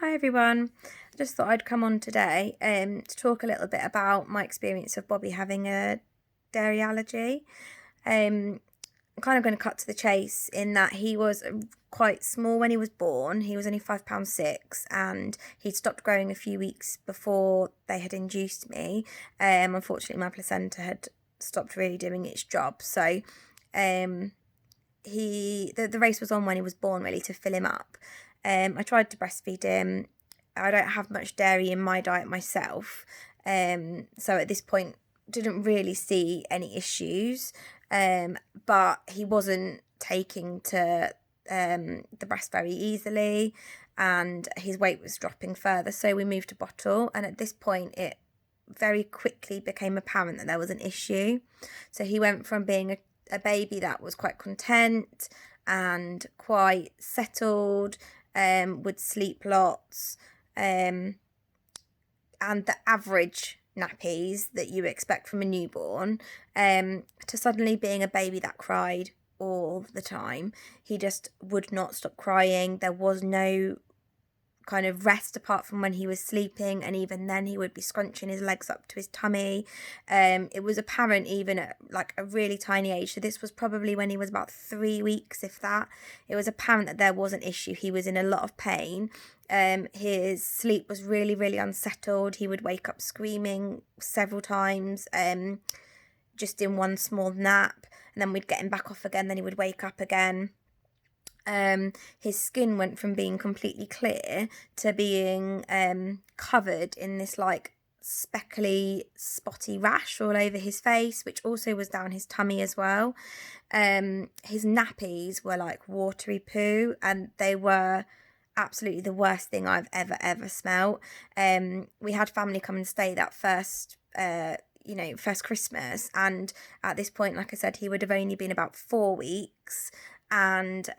Hi everyone. I just thought I'd come on today to talk a little bit about my experience of Bobby having a dairy allergy. I'm kind of going to cut to the chase in that he was quite small when he was born. He was only £5.6 and he'd stopped growing a few weeks before they had induced me. Unfortunately, my placenta had stopped really doing its job. So the race was on when he was born, really, to fill him up. I tried to breastfeed him. I don't have much dairy in my diet myself, so at this point didn't really see any issues, but he wasn't taking to the breast very easily, and his weight was dropping further, so we moved to bottle, and at this point it very quickly became apparent that there was an issue. So he went from being a baby that was quite content and quite settled, would sleep lots, and the average nappies that you expect from a newborn, to suddenly being a baby that cried all the time. He just would not stop crying. There was no kind of rest apart from when he was sleeping, and even then he would be scrunching his legs up to his tummy. It was apparent even at like a really tiny age, so this was probably when he was about 3 weeks, if that. It was apparent that there was an issue. He was in a lot of pain. His sleep was really, really unsettled. He would wake up screaming several times, just in one small nap, and then we'd get him back off again, then he would wake up again. His skin went from being completely clear to being covered in this like speckly, spotty rash all over his face, which also was down his tummy as well. His nappies were like watery poo, and they were absolutely the worst thing I've ever smelt. We had family come and stay that first Christmas, and at this point, like I said, he would have only been about 4 weeks, and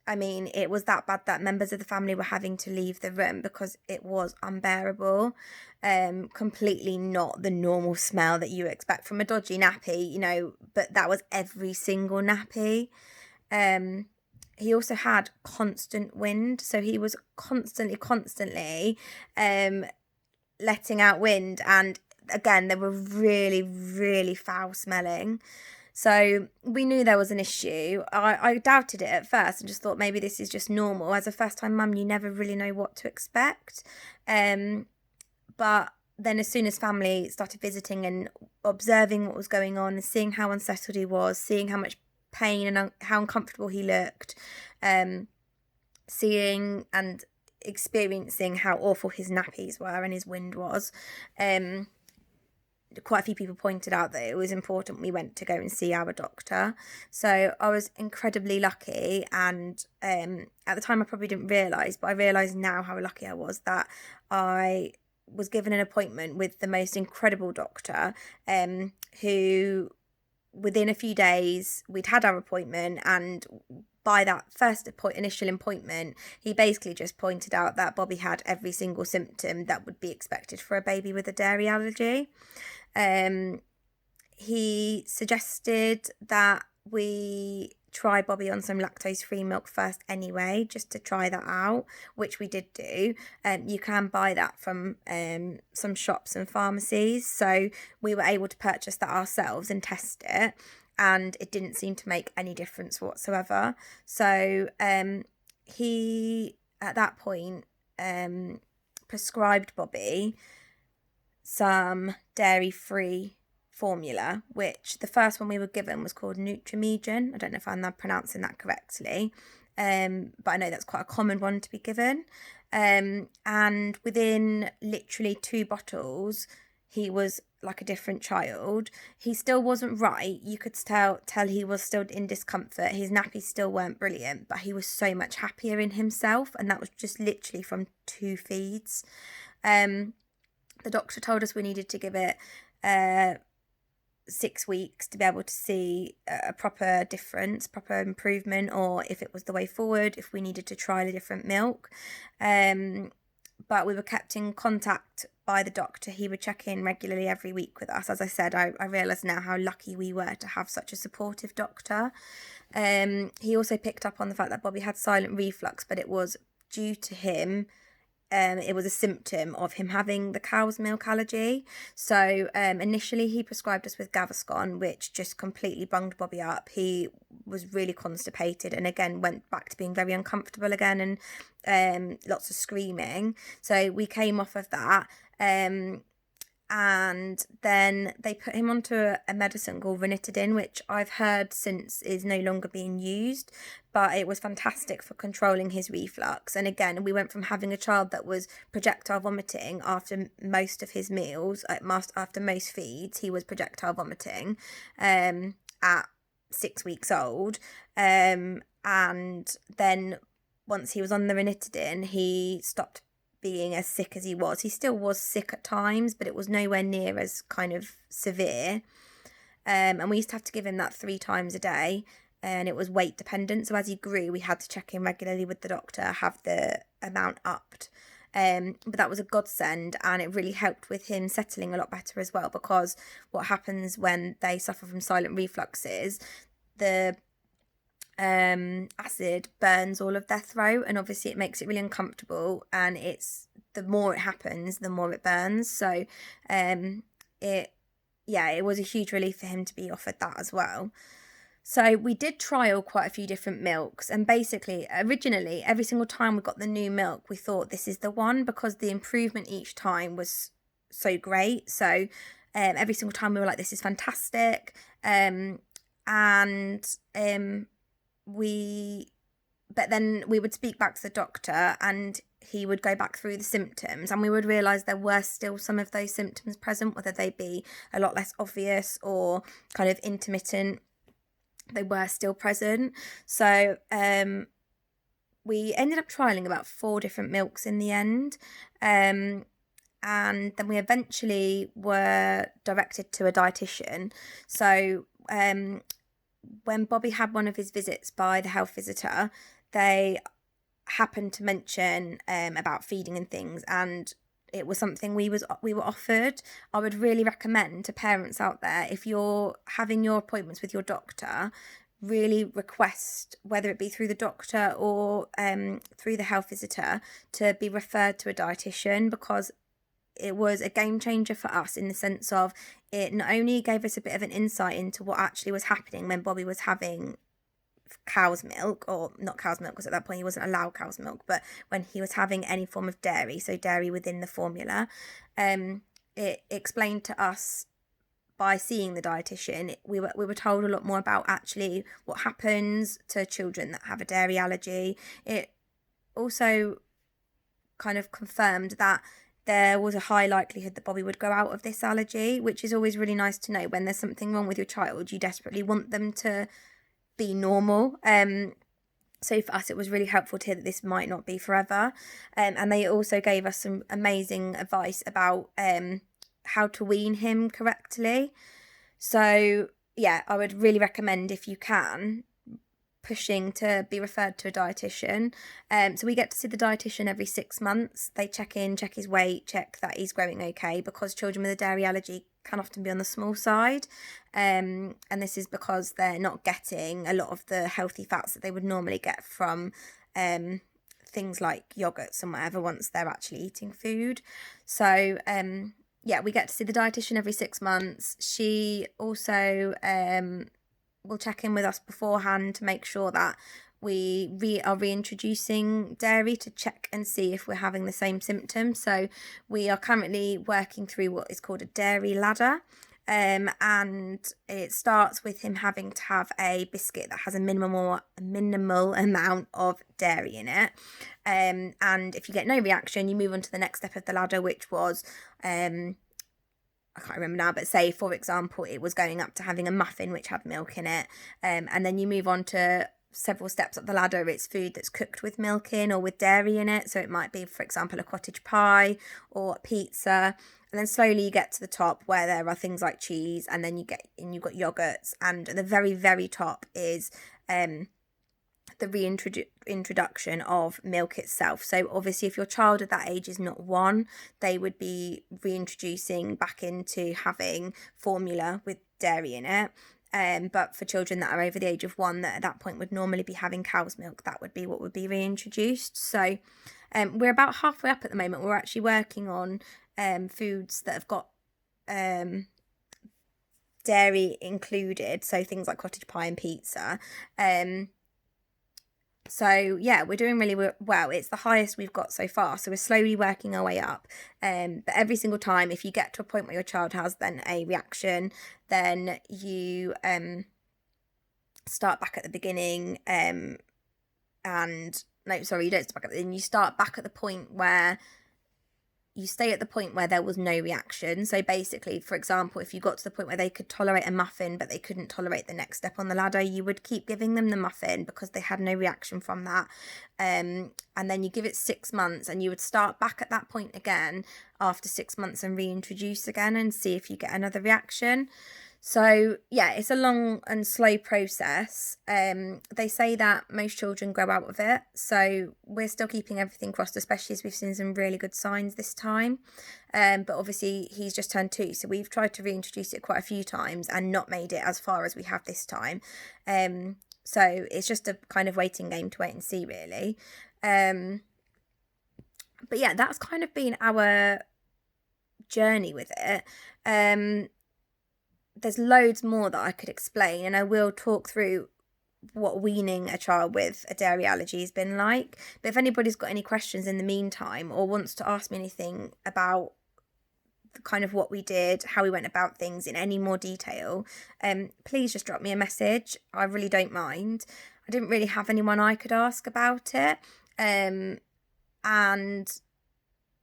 it was that bad that members of the family were having to leave the room because it was unbearable. Completely not the normal smell that you expect from a dodgy nappy, but that was every single nappy. He also had constant wind, so he was constantly letting out wind, and again, they were really, really foul smelling. So we knew there was an issue. I doubted it at first and just thought maybe this is just normal. As a first-time mum, you never really know what to expect. But then as soon as family started visiting and observing what was going on and seeing how unsettled he was, seeing how much pain and how uncomfortable he looked, seeing and experiencing how awful his nappies were and his wind was, quite a few people pointed out that it was important we went to go and see our doctor. So I was incredibly lucky, and at the time I probably didn't realise, but I realise now how lucky I was that I was given an appointment with the most incredible doctor, who within a few days we'd had our appointment, and by that first initial appointment, he basically just pointed out that Bobby had every single symptom that would be expected for a baby with a dairy allergy. He suggested that we try Bobby on some lactose-free milk first anyway, just to try that out, which we did do. You can buy that from some shops and pharmacies, so we were able to purchase that ourselves and test it, and it didn't seem to make any difference whatsoever. So he, at that point, prescribed Bobby some dairy-free formula, which the first one we were given was called Nutrimegon. I don't know if I'm not pronouncing that correctly, but I know that's quite a common one to be given. And within literally 2 bottles, he was like a different child. He still wasn't right. You could tell he was still in discomfort. His nappies still weren't brilliant, but he was so much happier in himself, and that was just literally from 2 feeds. The doctor told us we needed to give it 6 weeks to be able to see a proper difference, proper improvement, or if it was the way forward, if we needed to try a different milk. But we were kept in contact by the doctor. He would check in regularly every week with us. As I said, I realise now how lucky we were to have such a supportive doctor. He also picked up on the fact that Bobby had silent reflux, but it was due to him it was a symptom of him having the cow's milk allergy. So initially he prescribed us with Gaviscon, which just completely bunged Bobby up. He was really constipated and again went back to being very uncomfortable again, and lots of screaming. So we came off of that. And then they put him onto a medicine called ranitidine, which I've heard since is no longer being used, but it was fantastic for controlling his reflux. And again, we went from having a child that was projectile vomiting after most of his meals, after most feeds, he was projectile vomiting at 6 weeks old. And then once he was on the ranitidine, he stopped being as sick as he was. He still was sick at times, but it was nowhere near as kind of severe. And we used to have to give him that 3 times a day, and it was weight dependent. So as he grew, we had to check in regularly with the doctor, have the amount upped. But that was a godsend, and it really helped with him settling a lot better as well, because what happens when they suffer from silent refluxes, the acid burns all of their throat, and obviously it makes it really uncomfortable, and it's the more it happens, the more it burns. So it was a huge relief for him to be offered that as well. So we did trial quite a few different milks, and basically originally every single time we got the new milk we thought this is the one, because the improvement each time was so great. So every single time we were like, this is fantastic. But then we would speak back to the doctor and he would go back through the symptoms, and we would realise there were still some of those symptoms present, whether they be a lot less obvious or kind of intermittent, they were still present. So we ended up trialling about 4 different milks in the end, and then we eventually were directed to a dietitian. So when Bobby had one of his visits by the health visitor, they happened to mention about feeding and things, and it was something we were offered. I would really recommend to parents out there, if you're having your appointments with your doctor, really request, whether it be through the doctor or through the health visitor, to be referred to a dietitian, because it was a game changer for us in the sense of it not only gave us a bit of an insight into what actually was happening when Bobby was having cow's milk, or not cow's milk because at that point he wasn't allowed cow's milk, but when he was having any form of dairy, so dairy within the formula, it explained to us by seeing the dietitian, we were told a lot more about actually what happens to children that have a dairy allergy. It also kind of confirmed that there was a high likelihood that Bobby would go out of this allergy, which is always really nice to know. When there's something wrong with your child, you desperately want them to be normal. So for us, it was really helpful to hear that this might not be forever. And they also gave us some amazing advice about how to wean him correctly. So yeah, I would really recommend, if you can, pushing to be referred to a dietitian. So we get to see the dietitian every 6 months. They check in, check his weight, check that he's growing okay, because children with a dairy allergy can often be on the small side, and this is because they're not getting a lot of the healthy fats that they would normally get from things like yogurts and whatever once they're actually eating food. So we get to see the dietitian every 6 months. She also will check in with us beforehand to make sure that we are reintroducing dairy, to check and see if we're having the same symptoms. So we are currently working through what is called a dairy ladder, and it starts with him having to have a biscuit that has a minimal amount of dairy in it, and if you get no reaction, you move on to the next step of the ladder, which was I can't remember now, but say, for example, it was going up to having a muffin which had milk in it, and then you move on to several steps up the ladder. It's food that's cooked with milk in or with dairy in it, so it might be, for example, a cottage pie or pizza, and then slowly you get to the top where there are things like cheese, and then you've got yogurts, and at the very, very top is the reintroduction of milk itself. So obviously, if your child at that age is not 1, they would be reintroducing back into having formula with dairy in it. But for children that are over the age of 1, that at that point would normally be having cow's milk, that would be what would be reintroduced. So We're about halfway up at the moment. We're actually working on foods that have got dairy included, so things like cottage pie and pizza. So yeah, we're doing really well. It's the highest we've got so far, so we're slowly working our way up. But every single time, if you get to a point where your child has then a reaction, then you start back at the beginning. And no, sorry, you don't start back at the beginning. You start back at the point where you stay at the point where there was no reaction. So basically, for example, if you got to the point where they could tolerate a muffin but they couldn't tolerate the next step on the ladder, you would keep giving them the muffin because they had no reaction from that. And then you give it 6 months, and you would start back at that point again after 6 months and reintroduce again and see if you get another reaction. So yeah, it's a long and slow process. They say that most children grow out of it, so we're still keeping everything crossed, especially as we've seen some really good signs this time. But obviously he's just turned 2, so we've tried to reintroduce it quite a few times and not made it as far as we have this time. So it's just a kind of waiting game to wait and see, really. But yeah, that's kind of been our journey with it. There's loads more that I could explain, and I will talk through what weaning a child with a dairy allergy has been like. But if anybody's got any questions in the meantime, or wants to ask me anything about kind of what we did, how we went about things in any more detail, please just drop me a message. I really don't mind. I didn't really have anyone I could ask about it,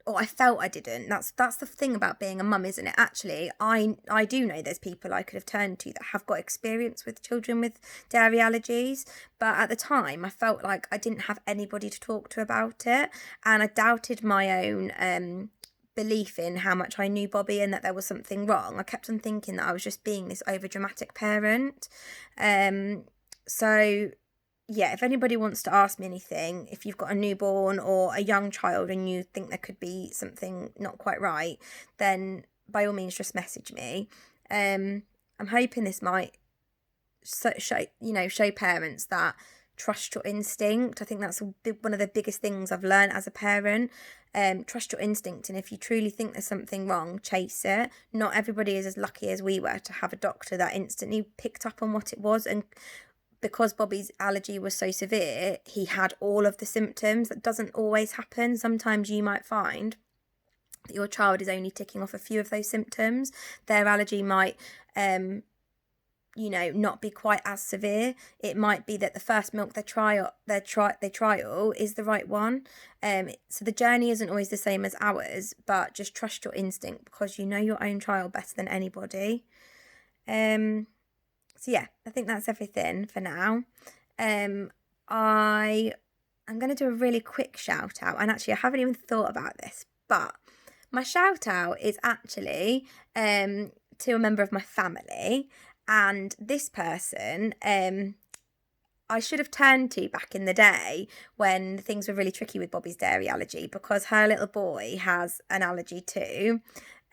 or I felt I didn't. That's the thing about being a mum, isn't it? Actually, I do know there's people I could have turned to that have got experience with children with dairy allergies, but at the time I felt like I didn't have anybody to talk to about it, and I doubted my own belief in how much I knew Bobby and that there was something wrong. I kept on thinking that I was just being this overdramatic parent. So yeah, if anybody wants to ask me anything, if you've got a newborn or a young child and you think there could be something not quite right, then by all means just message me. I'm hoping this might show parents that trust your instinct. I think that's one of the biggest things I've learned as a parent. Trust your instinct, and if you truly think there's something wrong, chase it. Not everybody is as lucky as we were to have a doctor that instantly picked up on what it was, and because Bobby's allergy was so severe, he had all of the symptoms. That doesn't always happen. Sometimes you might find that your child is only ticking off a few of those symptoms. Their allergy might not be quite as severe. It might be that the first milk they trial is the right one. So the journey isn't always the same as ours, but just trust your instinct because you know your own child better than anybody. So yeah, I think that's everything for now. I'm going to do a really quick shout out, and actually I haven't even thought about this, but my shout out is actually to a member of my family, and this person I should have turned to back in the day when things were really tricky with Bobby's dairy allergy, because her little boy has an allergy too.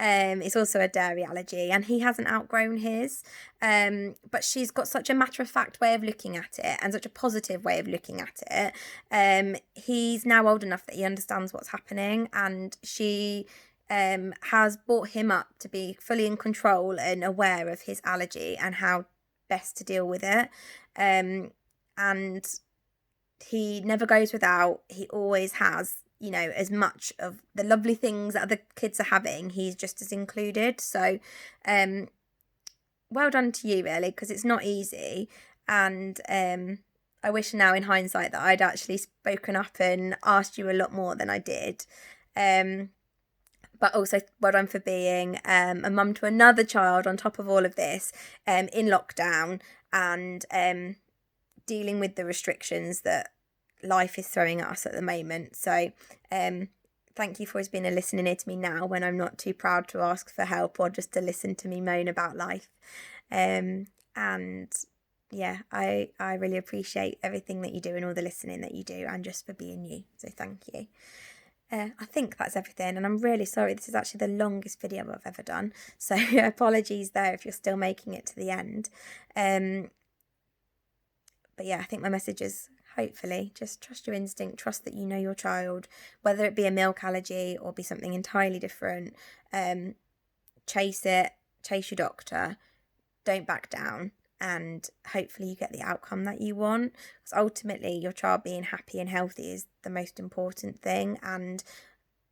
It's also a dairy allergy, and he hasn't outgrown his, but she's got such a matter-of-fact way of looking at it and such a positive way of looking at it. He's now old enough that he understands what's happening, and she has brought him up to be fully in control and aware of his allergy and how best to deal with it. And he never goes without. He always has, as much of the lovely things that other kids are having, he's just as included. So well done to you, really, because it's not easy. And I wish now in hindsight that I'd actually spoken up and asked you a lot more than I did. But also well done for being a mum to another child on top of all of this, in lockdown, and dealing with the restrictions that life is throwing at us at the moment. So thank you for always being a listening ear to me now when I'm not too proud to ask for help or just to listen to me moan about life. And yeah, I really appreciate everything that you do and all the listening that you do, and just for being you. So thank you. I think that's everything, and I'm really sorry. This is actually the longest video I've ever done, so apologies there if you're still making it to the end. But yeah, I think my message has hopefully. Just trust your instinct, trust that you know your child, whether it be a milk allergy or be something entirely different. Chase it, chase your doctor, don't back down, and hopefully you get the outcome that you want, because ultimately your child being happy and healthy is the most important thing. And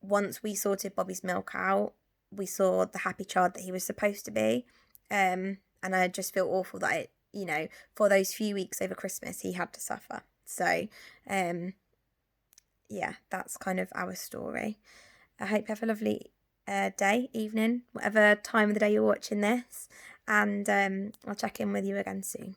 once we sorted Bobby's milk out, we saw the happy child that he was supposed to be. And I just feel awful that it, for those few weeks over Christmas he had to suffer. So yeah, that's kind of our story. I hope you have a lovely day, evening, whatever time of the day you're watching this, and I'll check in with you again soon.